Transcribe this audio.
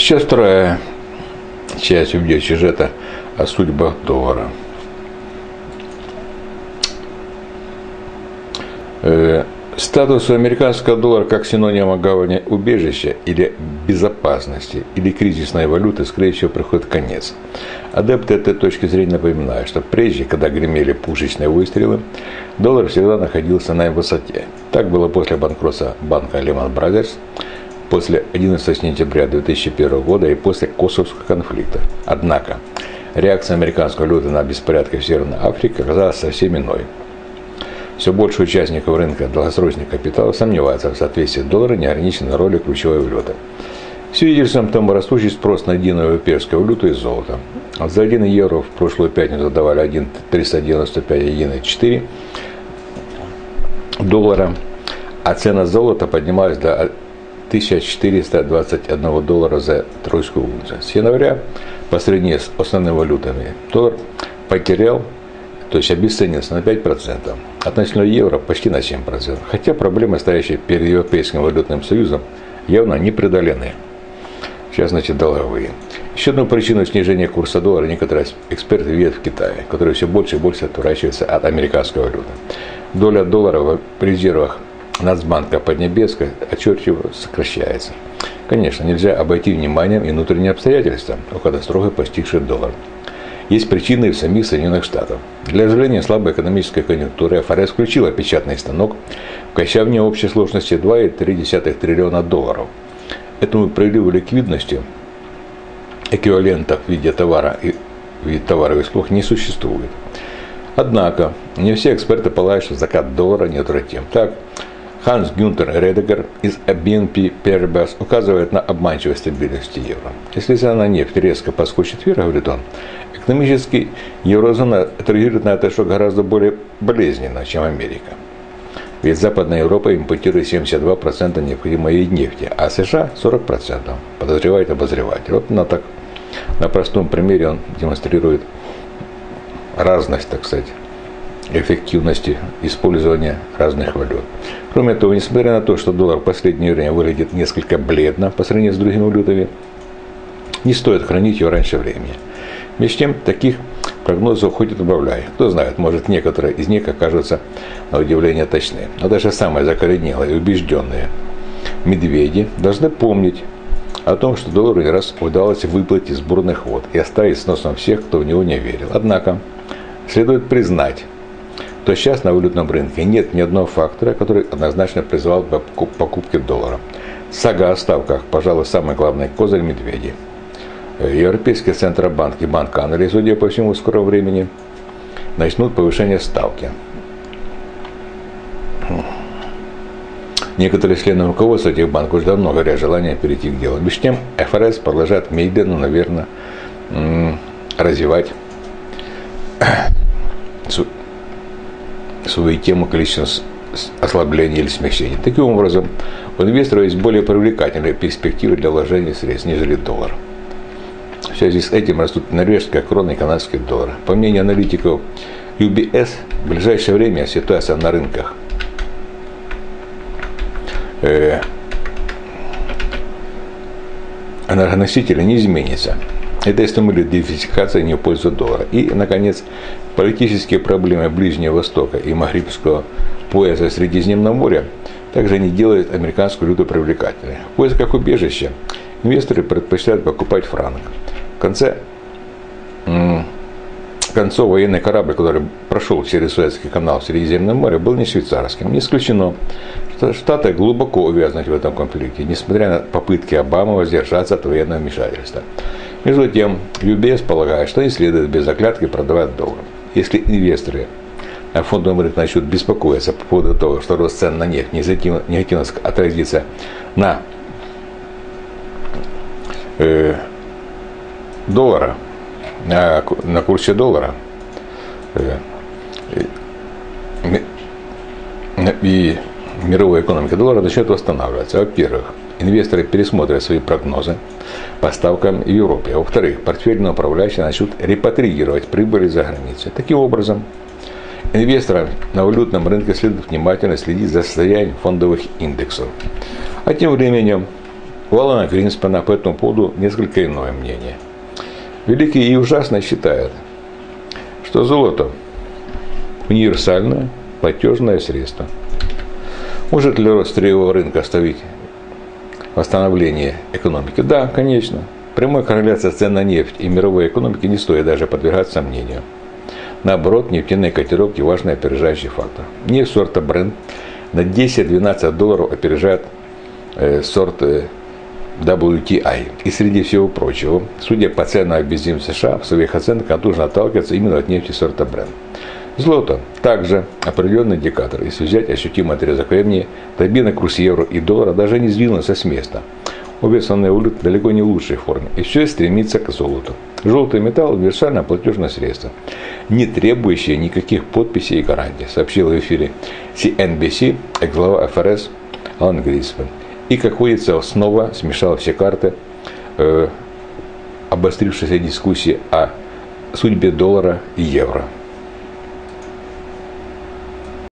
Сейчас вторая часть видеосюжета о судьбах доллара. Статус американского доллара как синонима гавани убежища или безопасности, или кризисной валюты, скорее всего, приходит конец. Адепты этой точки зрения напоминают, что прежде, когда гремели пушечные выстрелы, доллар всегда находился на высоте. Так было после банкротства банка Lehman Brothers, после 11 сентября 2001 года и после Косовского конфликта. Однако, реакция американской валюты на беспорядки в Северной Африке оказалась совсем иной. Все больше участников рынка долгосрочных капиталов сомневаются в соответствии доллара неограниченной роли ключевой валюты. Свидетельством тому растущий спрос на единую европейскую валюту и золото. За 1 евро в прошлую пятницу давали 1,395,4 доллара, а цена золота поднималась до 1421 доллара за тройскую унцию. С января по сравнению с основными валютами доллар потерял, то есть обесценился на 5%, относительно евро почти на 7%, хотя проблемы, стоящие перед Европейским валютным союзом, явно не преодолены. В частности, долговые. Еще одну причину снижения курса доллара некоторые эксперты видят в Китае, который все больше и больше отворачивается от американской валюты. Доля доллара в резервах Нацбанка Поднебесной отчетливо сокращается. Конечно, нельзя обойти вниманием и внутренние обстоятельства, около строго постигшие доллар. Есть причины и в самих Соединенных Штатах. Для оживления слабой экономической конъюнктуры ФРС включила печатный станок в качавне общей сложности 2,3 триллиона долларов. Этому приливу ликвидности эквивалента в виде товара и товаровых услуг не существует. Однако, не все эксперты полагают, что закат доллара неотвратим. Так, Ханс Гюнтер Редегер из BNP Paribas указывает на обманчивость стабильности евро. Если цена на нефть резко подскочит вверх, говорит он, экономически еврозона отреагирует на это, что гораздо более болезненно, чем Америка. Ведь Западная Европа импортирует 72% необходимой ей нефти, а США 40%, подозревает обозреватель. Вот на простом примере он демонстрирует разность, так сказать, эффективности использования разных валют. Кроме того, несмотря на то, что доллар в последнее время выглядит несколько бледно по сравнению с другими валютами, не стоит хранить его раньше времени. Между тем, таких прогнозов хоть и добавляй. Кто знает, может, некоторые из них окажутся на удивление точны. Но даже самые закоренелые и убежденные медведи должны помнить о том, что доллару не раз удалось выплыть из бурных вод и оставить с носом всех, кто в него не верил. Однако, следует признать, то сейчас на валютном рынке нет ни одного фактора, который однозначно призывал бы к покупке доллара. Сага о ставках, пожалуй, самый главный козырь медведей. Европейский Центробанк и Банк Англии, судя по всему, в скором времени начнут повышение ставки. Некоторые члены руководства этих банков уже давно горят желание перейти к делу. Между тем, ФРС продолжает медленно, наверное, развивать свою тему количественного ослабления или смягчения. Таким образом, у инвесторов есть более привлекательные перспективы для вложения средств, нежели доллар. В связи с этим растут норвежская крона и канадский доллар. По мнению аналитиков UBS, в ближайшее время ситуация на рынках энергоносителей не изменится. Это стимулирует диверсификацию не в пользу доллара. И, наконец, политические проблемы Ближнего Востока и Магрибского пояса Средиземного моря также не делают американскую валюту привлекательной. В поисках убежища инвесторы предпочитают покупать франк. В конце концов, военный корабль, который прошел через Суэцкий канал в Средиземном море, был не швейцарским. Не исключено, что Штаты глубоко увязнуть в этом конфликте, несмотря на попытки Обамы воздержаться от военного вмешательства. Между тем, UBS полагает, что не следует без оглядки продавать доллар. Если инвесторы на фондовом рынке начнут беспокоиться по поводу того, что рост цен на нефть негативно отразится на доллара, на курсе доллара и мировой экономики доллара начнет восстанавливаться. Во-первых, инвесторы пересмотрят свои прогнозы по ставкам в Европе. Во-вторых, портфельные управляющие начнут репатриировать прибыли за границей. Таким образом, инвесторам на валютном рынке следует внимательно следить за состоянием фондовых индексов. А тем временем У Алана Гринспена по этому поводу несколько иное мнение. Великий и ужасно считает, что золото – универсальное платежное средство. Может ли рост сырьевого рынка остановить восстановление экономики? Да, конечно. Прямой корреляции цен на нефть и мировой экономики не стоит даже подвергать сомнению. Наоборот, нефтяные котировки – важный опережающий фактор. Нефть сорта Brent на 10-12 долларов опережает сорт WTI. И среди всего прочего, судя по ценам бензин в США, в своих оценках он должен отталкиваться именно от нефти сорта Brent. Золото также определенный индикатор. Если взять ощутимый отрезок времени, стабильный курс евро и доллара даже не сдвинулся с места. Обе основные валюты далеко не в лучшей форме. И все стремится к золоту. Желтый металл – универсальное платежное средство, не требующее никаких подписей и гарантий, сообщил в эфире CNBC экс-глава ФРС Алан Гринспен. И, как водится, снова смешал все карты обострившейся дискуссии о судьбе доллара и евро.